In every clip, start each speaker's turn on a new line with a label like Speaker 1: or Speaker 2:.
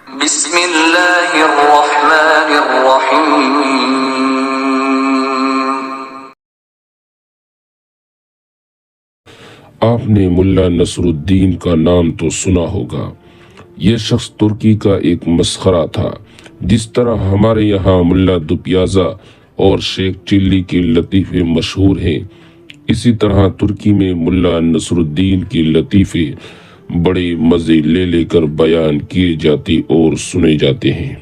Speaker 1: بسم اللہ الرحمن الرحیم۔
Speaker 2: آپ نے ملا نصر الدین کا نام تو سنا ہوگا۔ یہ شخص ترکی کا ایک مسخرہ تھا۔ جس طرح ہمارے یہاں ملا دوپیازا اور شیخ چلی کے لطیفے مشہور ہیں، اسی طرح ترکی میں ملا نصر الدین کے لطیفے بڑے مزے لے لے کر بیان کیے جاتے اور سنے جاتے ہیں۔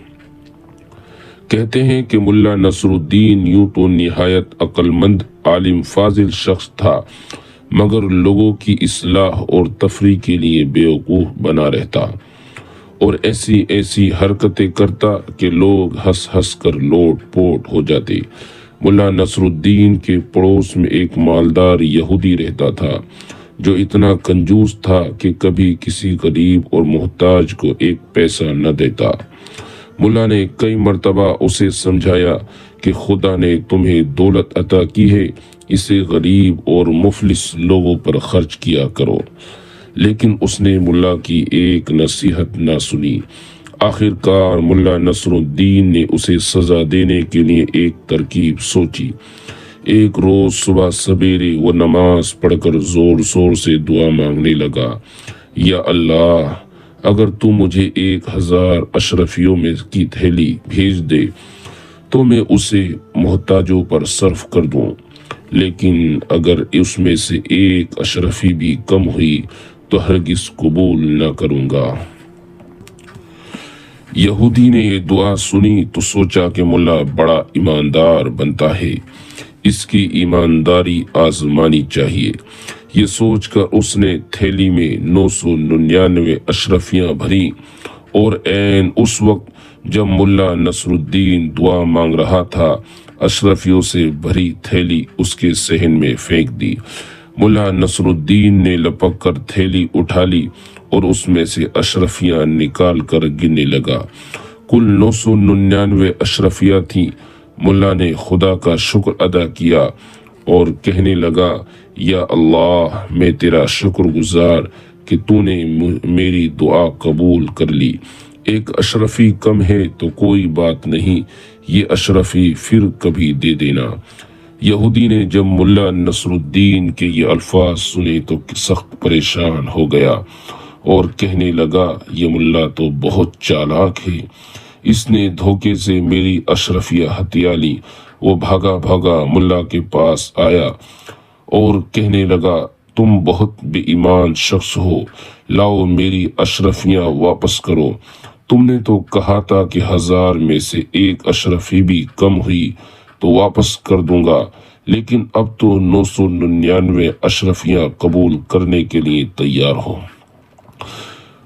Speaker 2: کہتے ہیں کہ ملا نصر الدین یوں تو نہایت عقل مند عالم فاضل شخص تھا، مگر لوگوں کی اصلاح اور تفریح کے لیے بیوقوف بنا رہتا اور ایسی ایسی حرکتیں کرتا کہ لوگ ہنس ہنس کر لوٹ پوٹ ہو جاتے۔ ملا نصر الدین کے پڑوس میں ایک مالدار یہودی رہتا تھا جو اتنا کنجوس تھا کہ کبھی کسی غریب اور محتاج کو ایک پیسہ نہ دیتا۔ ملا نے کئی مرتبہ اسے سمجھایا کہ خدا نے تمہیں دولت عطا کی ہے، اسے غریب اور مفلس لوگوں پر خرچ کیا کرو، لیکن اس نے ملا کی ایک نصیحت نہ سنی۔ آخر کار ملا نصر الدین نے اسے سزا دینے کے لیے ایک ترکیب سوچی۔ ایک روز صبح سویرے وہ نماز پڑھ کر زور زور سے دعا مانگنے لگا، یا اللہ، اگر تو مجھے 1000 اشرفیوں میں کی تھیلی بھیج دے تو میں اسے محتاجوں پر صرف کر دوں، لیکن اگر اس میں سے 1 اشرفی بھی کم ہوئی تو ہرگز قبول نہ کروں گا۔ یہودی نے یہ دعا سنی تو سوچا کہ ملا بڑا ایماندار بنتا ہے، اس کی ایمانداری آزمانی چاہیے۔ یہ سوچ کر اس نے تھیلی میں 999 اشرفیاں بھری اور عین اس وقت جب ملا نصر الدین دعا مانگ رہا تھا، اشرفیوں سے بھری تھیلی اس کے صحن میں پھینک دی۔ ملا نصر الدین نے لپک کر تھیلی اٹھا لی اور اس میں سے اشرفیاں نکال کر گننے لگا۔ کل 999 اشرفیاں تھیں۔ ملا نے خدا کا شکر ادا کیا اور کہنے لگا، یا اللہ، میں تیرا شکر گزار کہ تو نے میری دعا قبول کر لی۔ 1 اشرفی کم ہے تو کوئی بات نہیں، یہ اشرفی پھر کبھی دے دینا۔ یہودی نے جب ملا نصر الدین کے یہ الفاظ سنے تو سخت پریشان ہو گیا اور کہنے لگا، یہ ملا تو بہت چالاک ہے، اس نے دھوکے سے میری اشرفیہ ہتھیا لی۔ وہ بھاگا بھاگا ملا کے پاس آیا اور کہنے لگا، تم بہت بے ایمان شخص ہو، لاؤ میری اشرفیاں واپس کرو۔ تم نے تو کہا تھا کہ 1000 میں سے 1 اشرفی بھی کم ہوئی تو واپس کر دوں گا، لیکن اب تو 999 اشرفیاں قبول کرنے کے لیے تیار ہو۔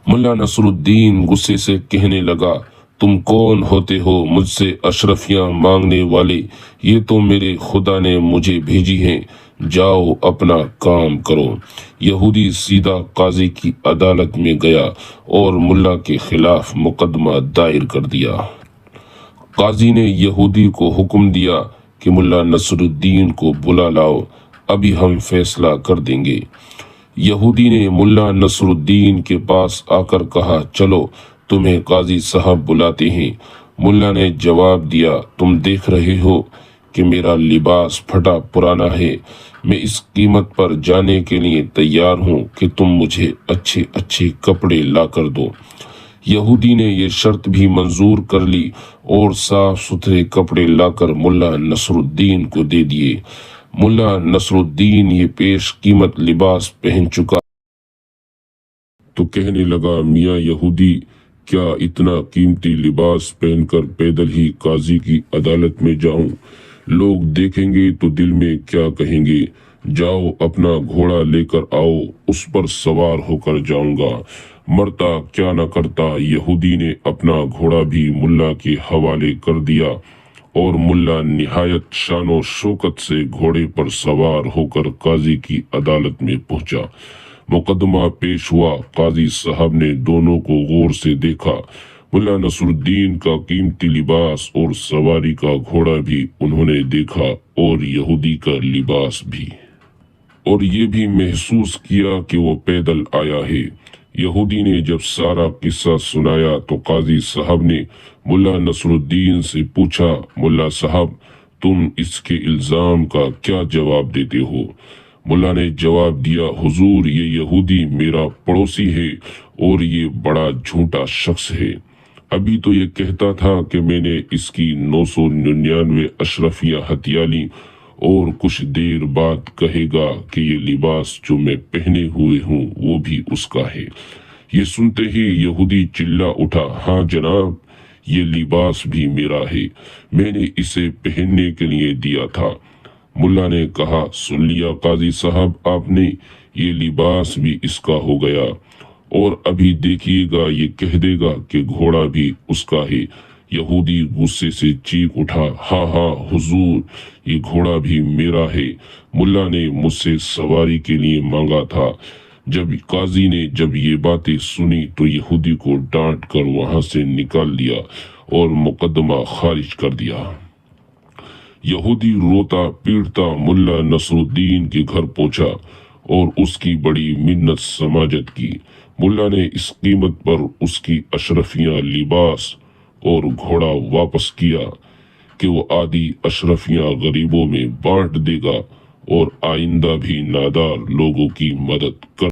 Speaker 2: ملا نصر الدین غصے سے کہنے لگا، تم کون ہوتے ہو مجھ سے اشرفیاں مانگنے والے؟ یہ تو میرے خدا نے مجھے بھیجی ہیں، جاؤ اپنا کام کرو۔ یہودی سیدھا قاضی کی عدالت میں گیا اور ملا کے خلاف مقدمہ دائر کر دیا۔ قاضی نے یہودی کو حکم دیا کہ ملا نصر الدین کو بلا لاؤ، ابھی ہم فیصلہ کر دیں گے۔ یہودی نے ملا نصر الدین کے پاس آ کر کہا، چلو تمہیں قاضی صاحب بلاتے ہیں۔ ملا نے جواب دیا، تم دیکھ رہے ہو کہ میرا لباس پھٹا پرانا ہے، میں اس قیمت پر جانے کے لیے تیار ہوں کہ تم مجھے اچھے اچھے کپڑے لا کر دو۔ یہودی نے یہ شرط بھی منظور کر لی اور صاف ستھرے کپڑے لا کر ملا نصر الدین کو دے دیے۔ ملا نصر الدین یہ پیش قیمت لباس پہن چکا تو کہنے لگا، میاں یہودی، کیا اتنا قیمتی لباس پہن کر پیدل ہی قاضی کی عدالت میں جاؤں؟ لوگ دیکھیں گے تو دل میں کیا کہیں گے؟ جاؤ اپنا گھوڑا لے کر آؤ، اس پر سوار ہو کر جاؤں گا۔ مرتا کیا نہ کرتا، یہودی نے اپنا گھوڑا بھی ملا کے حوالے کر دیا اور ملا نہایت شان و شوکت سے گھوڑے پر سوار ہو کر قاضی کی عدالت میں پہنچا۔ مقدمہ پیش ہوا۔ قاضی صاحب نے دونوں کو غور سے دیکھا۔ ملا نصر الدین کا قیمتی لباس اور سواری کا گھوڑا بھی انہوں نے دیکھا اور یہودی کا لباس بھی، اور یہ بھی محسوس کیا کہ وہ پیدل آیا ہے۔ یہودی نے جب سارا قصہ سنایا تو قاضی صاحب نے ملا نصر الدین سے پوچھا، ملا صاحب تم اس کے الزام کا کیا جواب دیتے ہو؟ ملا نے جواب دیا، حضور یہ یہودی میرا پڑوسی ہے اور یہ بڑا جھوٹا شخص ہے۔ ابھی تو یہ کہتا تھا کہ میں نے اس کی 999 اشرفیہ ہتھیار لی، اور کچھ دیر بعد کہے گا کہ یہ لباس جو میں پہنے ہوئے ہوں وہ بھی اس کا ہے۔ یہ سنتے ہی یہودی چلا اٹھا، ہاں جناب یہ لباس بھی میرا ہے، میں نے اسے پہننے کے لیے دیا تھا۔ ملا نے کہا، سن لیا قاضی صاحب آپ نے، یہ لباس بھی اس کا ہو گیا، اور ابھی دیکھیے گا یہ کہہ دے گا کہ گھوڑا بھی اس کا ہے۔ یہودی غصے سے چیخ اٹھا، ہاں ہاں حضور یہ گھوڑا بھی میرا ہے، ملا نے مجھ سے سواری کے لیے مانگا تھا۔ جب قاضی نے جب یہ باتیں سنی تو یہودی کو ڈانٹ کر وہاں سے نکال دیا اور مقدمہ خارج کر دیا۔ یہودی روتا پیٹتا ملا نصر الدین کے گھر پہنچا اور اس کی بڑی منت سماجت کی۔ ملا نے اس قیمت پر اس کی اشرفیاں لباس اور گھوڑا واپس کیا کہ وہ آدھی اشرفیاں غریبوں میں بانٹ دے گا اور آئندہ بھی نادار لوگوں کی مدد کر